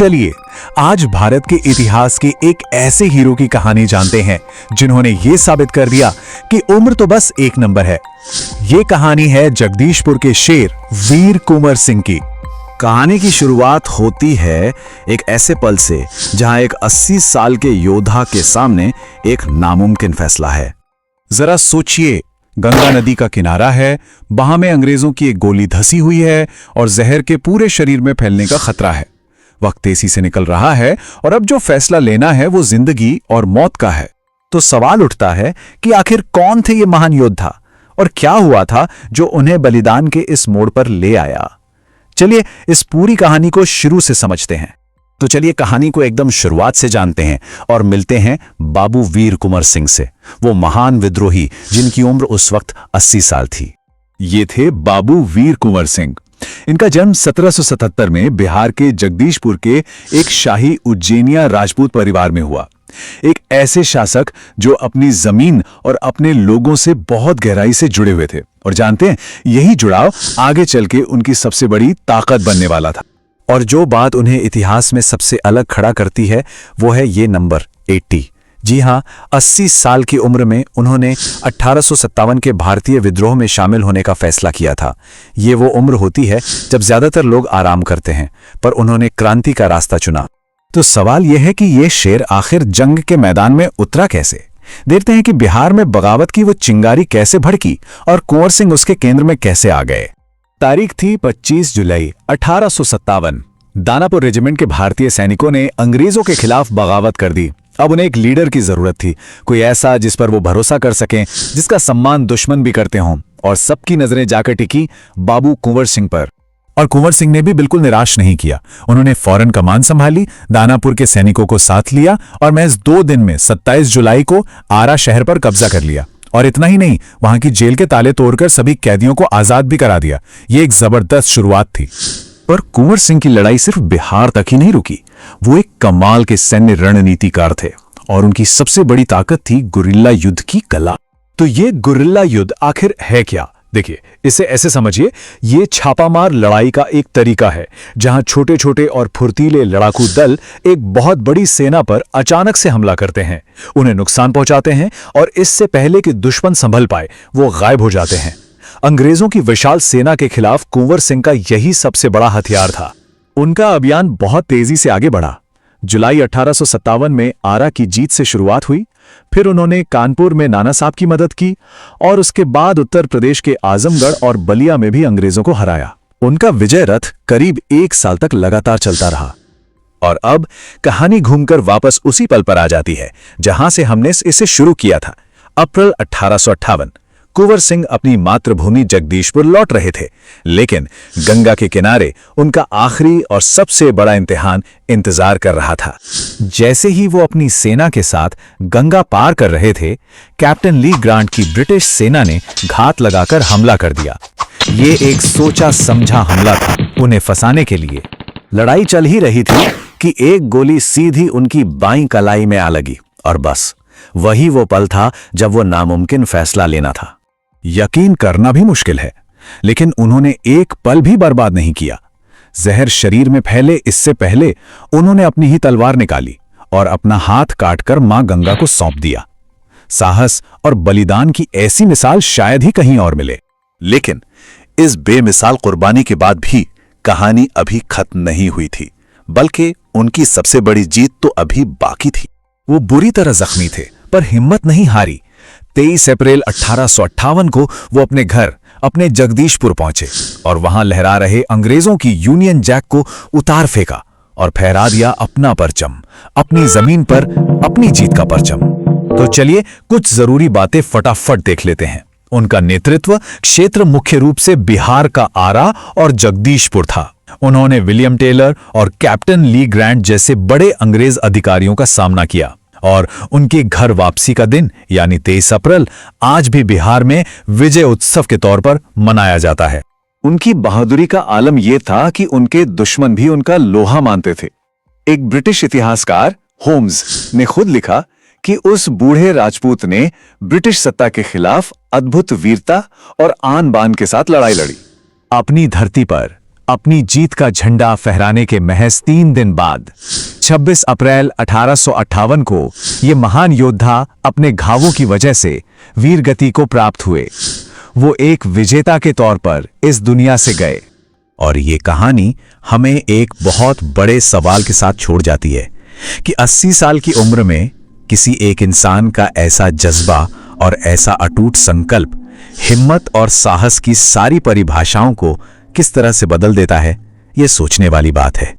चलिए आज भारत के इतिहास के एक ऐसे हीरो की कहानी जानते हैं जिन्होंने ये साबित कर दिया कि उम्र तो बस एक नंबर है। ये कहानी है जगदीशपुर के शेर वीर कुंवर सिंह की। कहानी की शुरुआत होती है एक ऐसे पल से जहां एक 80 साल के योद्धा के सामने एक नामुमकिन फैसला है। जरा सोचिए, गंगा नदी का किनारा है, बाह में अंग्रेजों की एक गोली धसी हुई है और जहर के पूरे शरीर में फैलने का खतरा है। वक्त तेजी से निकल रहा है और अब जो फैसला लेना है वो जिंदगी और मौत का है। तो सवाल उठता है कि आखिर कौन थे ये महान योद्धा और क्या हुआ था जो उन्हें बलिदान के इस मोड़ पर ले आया। चलिए इस पूरी कहानी को शुरू से समझते हैं। तो चलिए कहानी को एकदम शुरुआत से जानते हैं और मिलते हैं बाबू वीर कुंवर सिंह से, वो महान विद्रोही जिनकी उम्र उस वक्त 80 साल थी। ये थे बाबू वीर कुंवर सिंह। इनका जन्म 1777 में बिहार के जगदीशपुर के एक शाही उज्जैनिया राजपूत परिवार में हुआ। एक ऐसे शासक जो अपनी जमीन और अपने लोगों से बहुत गहराई से जुड़े हुए थे, और जानते हैं यही जुड़ाव आगे चल के उनकी सबसे बड़ी ताकत बनने वाला था। और जो बात उन्हें इतिहास में सबसे अलग खड़ा करती है वो है ये नंबर 80। जी हाँ, 80 साल की उम्र में उन्होंने 1857 के भारतीय विद्रोह में शामिल होने का फैसला किया था। ये वो उम्र होती है जब ज्यादातर लोग आराम करते हैं, पर उन्होंने क्रांति का रास्ता चुना। तो सवाल यह है कि ये शेर आखिर जंग के मैदान में उतरा कैसे। देखते हैं कि बिहार में बगावत की वो चिंगारी कैसे भड़की और कुंवर सिंह उसके केंद्र में कैसे आ गए। तारीख थी 25 जुलाई 1857। दानापुर रेजिमेंट के भारतीय सैनिकों ने अंग्रेजों के खिलाफ बगावत कर दी। अब उन्हें एक लीडर की जरूरत थी, कोई ऐसा जिस पर वो भरोसा कर सकें, जिसका सम्मान दुश्मन भी करते हों। और सबकी नजरें जाकर टिकी बाबू कुंवर सिंह पर। और कुंवर सिंह ने भी बिल्कुल निराश नहीं किया। उन्होंने फौरन कमान संभाली, दानापुर के सैनिकों को साथ लिया और महज 2 दिन में 27 जुलाई को आरा शहर पर कब्जा कर लिया। और इतना ही नहीं, वहां की जेल के ताले तोड़कर सभी कैदियों को आजाद भी करा दिया। ये एक जबरदस्त शुरुआत थी। पर कुंवर सिंह की लड़ाई सिर्फ बिहार तक ही नहीं रुकी। वो एक कमाल के सैन्य रणनीतिकार थे और उनकी सबसे बड़ी ताकत थी गुरिल्ला युद्ध की कला। तो ये गुरिल्ला युद्ध आखिर है क्या? देखिए, इसे ऐसे समझिए, ये छापामार लड़ाई का एक तरीका है जहां छोटे छोटे और फुर्तीले लड़ाकू दल एक बहुत बड़ी सेना पर अचानक से हमला करते हैं, उन्हें नुकसान पहुंचाते हैं और इससे पहले कि दुश्मन संभल पाए वो गायब हो जाते हैं। अंग्रेजों की विशाल सेना के खिलाफ कुंवर सिंह का यही सबसे बड़ा हथियार था। उनका अभियान बहुत तेजी से आगे बढ़ा। जुलाई 1857 में आरा की जीत से शुरुआत हुई, फिर उन्होंने कानपुर में नाना साहब की मदद की और उसके बाद उत्तर प्रदेश के आजमगढ़ और बलिया में भी अंग्रेजों को हराया। उनका विजय रथ करीब 1 साल तक लगातार चलता रहा। और अब कहानी घूमकर वापस उसी पल पर आ जाती है जहां से हमने इसे शुरू किया था। अप्रैल 1858। कुंवर सिंह अपनी मातृभूमि जगदीशपुर लौट रहे थे, लेकिन गंगा के किनारे उनका आखिरी और सबसे बड़ा इम्तिहान इंतजार कर रहा था। जैसे ही वो अपनी सेना के साथ गंगा पार कर रहे थे, कैप्टन ली ग्रांट की ब्रिटिश सेना ने घात लगाकर हमला कर दिया। ये एक सोचा समझा हमला था उन्हें फंसाने के लिए। लड़ाई चल ही रही थी कि एक गोली सीधी उनकी बाईं कलाई में आ लगी और बस वही वो पल था जब वो नामुमकिन फैसला लेना था। यकीन करना भी मुश्किल है, लेकिन उन्होंने एक पल भी बर्बाद नहीं किया। जहर शरीर में फैले इससे पहले उन्होंने अपनी ही तलवार निकाली और अपना हाथ काटकर मां गंगा को सौंप दिया। साहस और बलिदान की ऐसी मिसाल शायद ही कहीं और मिले। लेकिन इस बेमिसाल कुर्बानी के बाद भी कहानी अभी खत्म नहीं हुई थी, बल्कि उनकी सबसे बड़ी जीत तो अभी बाकी थी। वो बुरी तरह जख्मी थे पर हिम्मत नहीं हारी। 23 अप्रैल 1858 को वो अपने घर अपने जगदीशपुर पहुंचे और वहां लहरा रहे अंग्रेजों की यूनियन जैक को उतार फेंका और फहरा दिया अपना परचम, अपनी जमीन पर अपनी जीत का परचम। तो चलिए कुछ जरूरी बातें फटाफट देख लेते हैं। उनका नेतृत्व क्षेत्र मुख्य रूप से बिहार का आरा और जगदीशपुर था। उन्होंने विलियम टेलर और कैप्टन ली ग्रांट जैसे बड़े अंग्रेज अधिकारियों का सामना किया और उनकी घर वापसी का दिन यानी 23 अप्रैल आज भी बिहार में विजय उत्सव के तौर पर मनाया जाता है। उनकी बहादुरी का आलम यह था कि उनके दुश्मन भी उनका लोहा मानते थे। एक ब्रिटिश इतिहासकार होम्स ने खुद लिखा कि उस बूढ़े राजपूत ने ब्रिटिश सत्ता के खिलाफ अद्भुत वीरता और आन बान के साथ लड़ाई लड़ी। अपनी धरती पर अपनी जीत का झंडा फहराने के महज 3 दिन बाद 26 अप्रैल 1858 को ये महान योद्धा अपने घावों की वजह से वीरगति को प्राप्त हुए। वो एक विजेता के तौर पर इस दुनिया से गए। और ये कहानी हमें एक बहुत बड़े सवाल के साथ छोड़ जाती है कि 80 साल की उम्र में किसी एक इंसान का ऐसा जज्बा और ऐसा अटूट संकल्प हिम्मत और साहस की सारी परिभाषाओं को किस तरह से बदल देता है, ये सोचने वाली बात है।